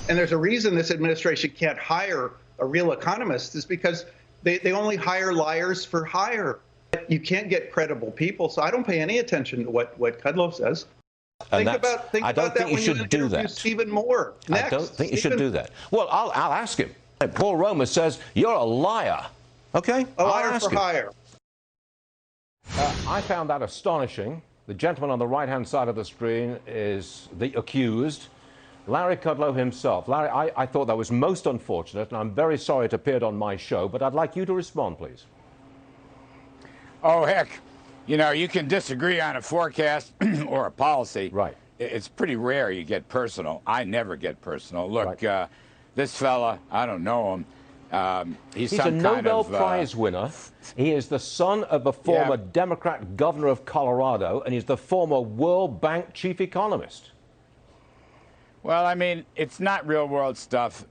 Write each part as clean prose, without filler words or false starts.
And there's a reason this administration can't hire a real economist, is because they only hire liars for hire. You can't get credible people. So I don't pay any attention to what Kudlow says. And think about that you when should you do interview that. Stephen Moore. Next. I don't think you should do that. Well, I'll ask him. Paul Romer says you're a liar. Okay? A liar for hire. I found that astonishing. The gentleman on the right-hand side of the screen is the accused, Larry Kudlow himself. Larry, I thought that was most unfortunate, and I'm very sorry it appeared on my show, but I'd like you to respond, please. Oh, heck. You know, you can disagree on a forecast or a policy. Right. It's pretty rare you get personal. I never get personal. Look, this fella, I don't know him. He's a Nobel Prize winner. He is the son of a former Democrat governor of Colorado, and he's the former World Bank chief economist. Well, I mean, it's not real-world stuff.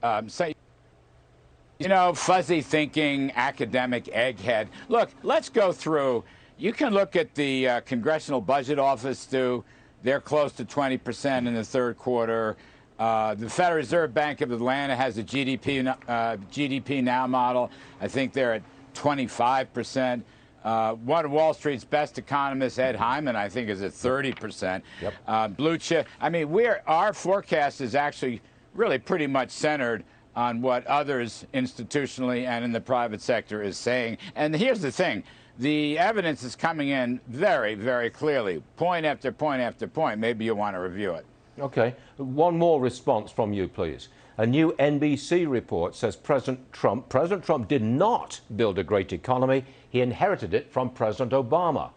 You know, fuzzy thinking, academic egghead. Look, let's go through. You can look at the Congressional Budget Office, too. They're close to 20% in the third quarter. The Federal Reserve Bank of Atlanta has a GDP now model. I think they're at 25%. One of Wall Street's best economists, Ed Hyman, I think is at 30%. Yep. Blue chip. I mean, our forecast is actually really pretty much centered on what others institutionally and in the private sector is saying. And here's the thing. The evidence is coming in very, very clearly, point after point after point. Maybe you want to review it. Okay. One more response from you, please. A new NBC report says President Trump did not build a great economy. He inherited it from President Obama.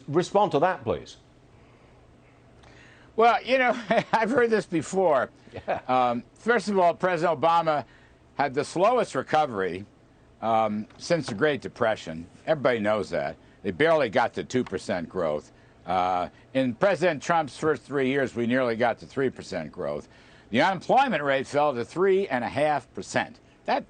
Respond to that, please? Well, you know, I've heard this before. Yeah. First of all, President Obama had the slowest recovery since the Great Depression. Everybody knows that. They barely got to 2% growth. In President Trump's first 3 years, we nearly got to 3% growth. The unemployment rate fell to 3.5%.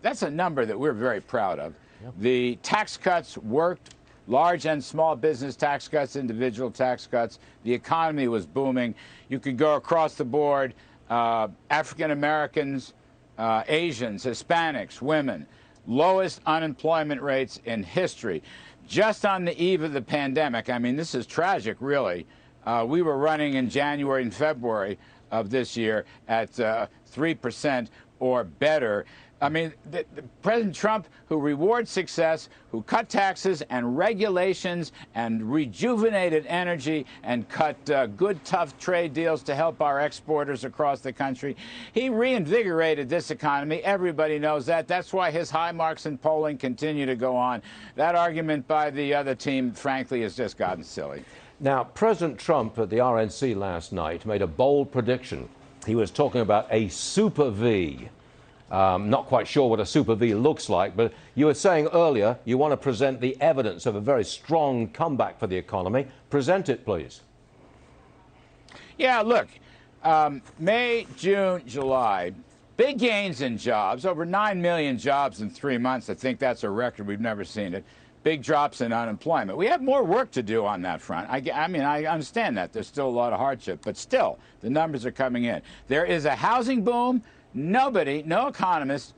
That's a number that we're very proud of. Yep. The tax cuts worked. Large and small business tax cuts, individual tax cuts. The economy was booming. You could go across the board. African Americans, Asians, Hispanics, women, lowest unemployment rates in history. Just on the eve of the pandemic, I mean, this is tragic, really. We were running in January and February of this year at 3% or better. I mean, President Trump, who rewards success, who cut taxes and regulations and rejuvenated energy and cut good, tough trade deals to help our exporters across the country, he reinvigorated this economy. Everybody knows that. That's why his high marks in polling continue to go on. That argument by the other team, frankly, has just gotten silly. Now, President Trump at the RNC last night made a bold prediction. He was talking about a super V. Not quite sure what a super V looks like, but you were saying earlier you want to present the evidence of a very strong comeback for the economy. Present it, please. Yeah, look, May, June, July, big gains in jobs, over 9 million jobs in 3 months. I think that's a record. We've never seen it. Big drops in unemployment. We have more work to do on that front. I mean, I understand that. There's still a lot of hardship, but still, the numbers are coming in. There is a housing boom. Nobody, no economist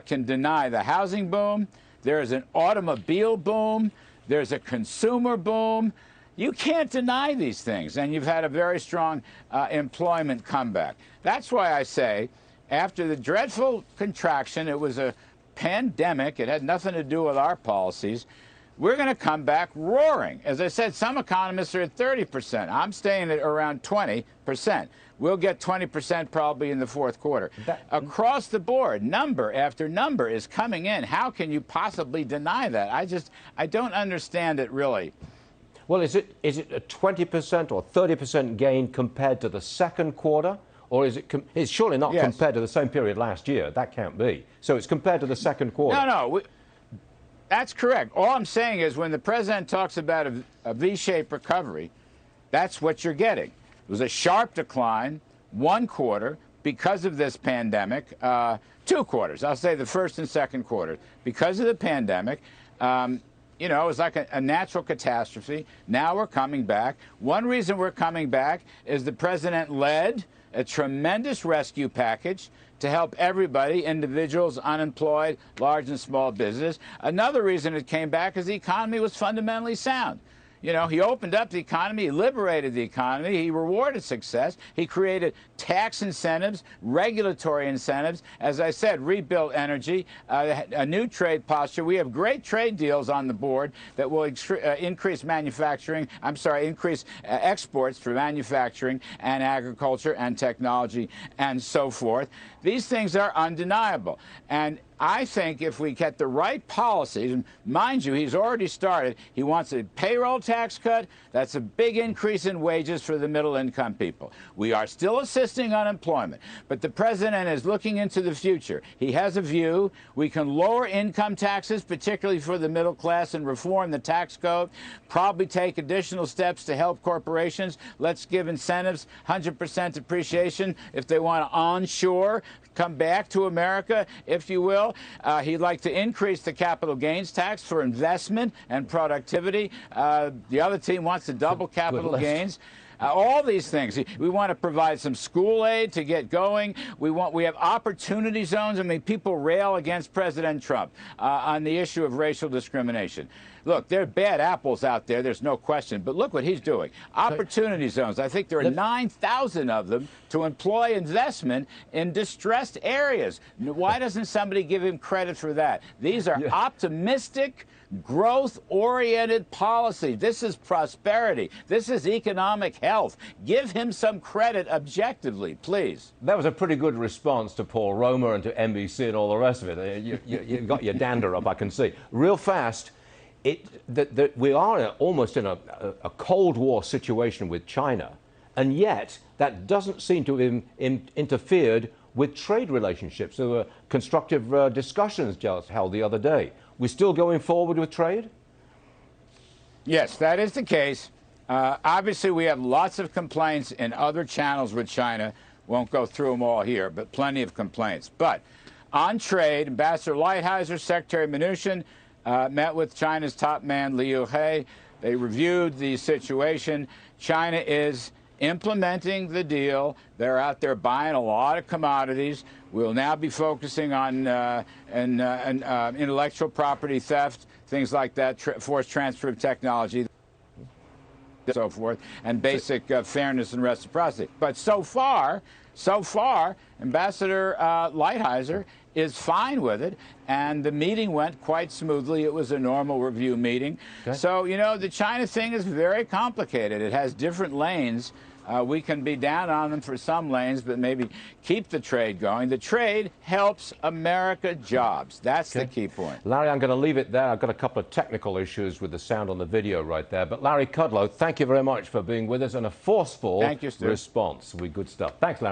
can deny the housing boom. There is an automobile boom. There's a consumer boom. You can't deny these things, and you've had a very strong employment comeback. That's why I say, after the dreadful contraction, it was a pandemic. It had nothing to do with our policies. We're going to come back roaring. As I said, some economists are at 30%. I'm staying at around 20%. We'll get 20% probably in the fourth quarter. Across the board, number after number is coming in. How can you possibly deny that? I don't understand it, really. Well, is it a 20% or 30% gain compared to the second quarter? Or is it's surely not compared to the same period last year. That can't be. So it's compared to the second quarter. No. That's correct. All I'm saying is when the president talks about a V-shaped recovery, that's what you're getting. It was a sharp decline, 1 quarter, because of this pandemic, 2 quarters. I'll say the first and second quarter. Because of the pandemic, you know, it was like a natural catastrophe. Now we're coming back. One reason we're coming back is the president led a tremendous rescue package to help everybody, individuals, unemployed, large and small business. Another reason it came back is the economy was fundamentally sound. You know, he opened up the economy, he liberated the economy, he rewarded success, he created tax incentives, regulatory incentives, as I said, rebuilt energy, a new trade posture. We have great trade deals on the board that will increase increase exports for manufacturing and agriculture and technology and so forth. These things are undeniable. And I think if we get the right policies, and mind you, he's already started. He wants a payroll tax cut. That's a big increase in wages for the middle income people. We are still assisting unemployment, but the president is looking into the future. He has a view. We can lower income taxes, particularly for the middle class, and reform the tax code, probably take additional steps to help corporations. Let's give incentives, 100% depreciation if they want to onshore, come back to America, if you will. He'd like to increase the capital gains tax for investment and productivity. The other team wants to double capital gains. All these things. We want to provide some school aid to get going. We have opportunity zones. I mean, people rail against President Trump on the issue of racial discrimination. Look, there are bad apples out there, there's no question, but look what he's doing. Opportunity zones. I think there are 9,000 of them to employ investment in distressed areas. Why doesn't somebody give him credit for that? These are optimistic, growth-oriented policy. This is prosperity. This is economic health. Give him some credit objectively, please. That was a pretty good response to Paul Romer and to NBC and all the rest of it. You got your dander up, I can see. Real fast, we are almost in a Cold War situation with China, and yet that doesn't seem to have interfered with trade relationships. There were constructive discussions just held the other day. We're still going forward with trade? Yes, that is the case. Obviously, we have lots of complaints in other channels with China. Won't go through them all here, but plenty of complaints. But on trade, Ambassador Lighthizer, Secretary Mnuchin met with China's top man, Liu He. They reviewed the situation. China is implementing the deal. They're out there buying a lot of commodities. We'll now be focusing on intellectual property theft, things like that, forced transfer of technology, so forth, and basic fairness and reciprocity. But so far, Ambassador Lighthizer is fine with it, and the meeting went quite smoothly. It was a normal review meeting. Okay. So, you know, the China thing is very complicated. It has different lanes. We can be down on them for some lanes, but maybe keep the trade going. The trade helps America jobs. That's the key point. Larry, I'm going to leave it there. I've got a couple of technical issues with the sound on the video right there. But Larry Kudlow, thank you very much for being with us, and a forceful response. Good stuff. Thanks, Larry.